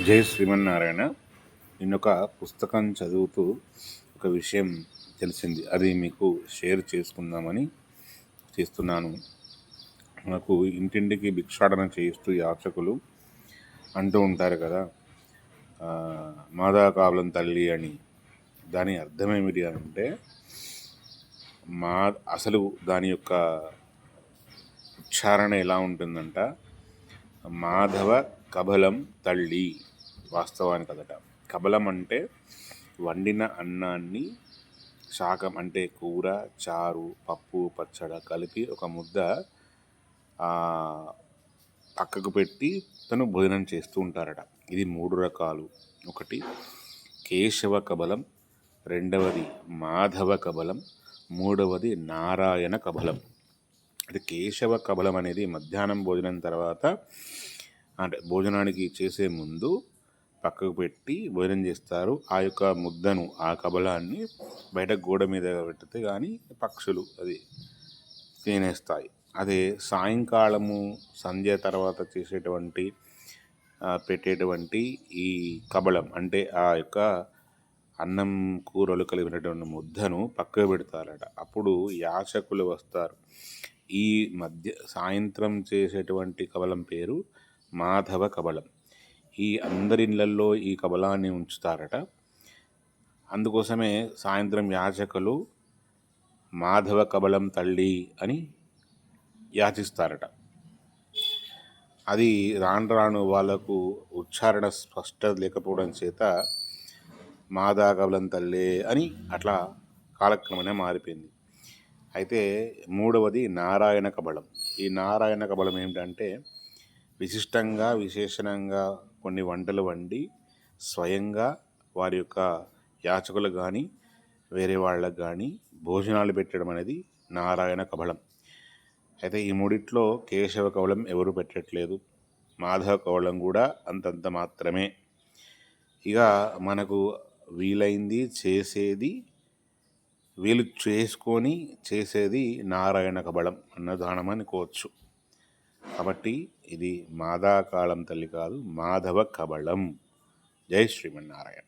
జై శ్రీమన్నారాయణ. నేనొక పుస్తకం చదువుతూ ఒక విషయం తెలిసింది, అది మీకు షేర్ చేసుకుందామని చేస్తున్నాను. మనకు ఇంటింటికి భిక్షాటన చేయిస్తూ యాచకులు అంటూ ఉంటారు కదా, మాదా కావలం తల్లి అని. దాని అర్థం ఏమిటి అంటే, అసలు దాని యొక్క ఉచ్చారణ ఎలా ఉంటుందంట, మాధవ కబలం తల్లి. వాస్తవానికి అదట. కబలం అంటే వండిన అన్నాన్ని శాకం అంటే కూర, చారు, పప్పు, పచ్చడి కలిపి ఒక ముద్ద పక్కకు పెట్టి తను భోజనం చేస్తూ ఉంటారట. ఇది 3 రకాలు. ఒకటి కేశవ కబలం, రెండవది మాధవ కబలం, మూడవది నారాయణ కబలం. అంటే కేశవ కబలం అనేది మధ్యాహ్నం భోజనం తర్వాత, అంటే భోజనానికి చేసే ముందు పక్కకు పెట్టి భోజనం చేస్తారు. ఆ యొక్క ముద్దను, ఆ కబలాన్ని బయట గోడ మీద పెడితే కానీ పక్షులు అది తినేస్తాయి. అదే సాయంకాలము సంధ్య తర్వాత చేసేటువంటి పెట్టేటువంటి ఈ కబలం అంటే ఆ యొక్క అన్నం కూరలు కలిగినటువంటి ముద్దను పక్కకు పెడతారట. అప్పుడు యాచకులు వస్తారు. ఈ సాయంత్రం చేసేటువంటి కబలం పేరు మాధవ కబలం. ఈ అందరి ఇళ్ళల్లో ఈ కబలాన్ని ఉంచుతారట. అందుకోసమే సాయంత్రం యాచకులు మాధవ కబలం తల్లి అని యాచిస్తారట. అది రాను రాను వాళ్ళకు ఉచ్చారణ స్పష్టత లేకపోవడం చేత మాధవ కబలం తల్లి అని అట్లా కాలక్రమేణా మారిపోయింది. అయితే మూడవది నారాయణ కబలం. ఈ నారాయణ కబలం ఏమిటంటే, విశిష్టంగా విశేషణంగా కొన్ని వంటలు వండి స్వయంగా వారి యొక్క యాచకులు కానీ వేరే వాళ్ళకు కానీ భోజనాలు పెట్టడం అనేది నారాయణ కబలం. అయితే ఈ మూడిట్లో కేశవ కబలం ఎవరు పెట్టట్లేదు, మాధవ కబలం కూడా అంతంత మాత్రమే. ఇక మనకు వీలైంది చేసేది, వీలు చేసుకొని చేసేది నారాయణ కబలం అన్నదానం అనుకోవచ్చు. కాబట్టి ఇది మాదాకాలం తల్లి కాదు, మాధవ కబలం. జై శ్రీమన్నారాయణ.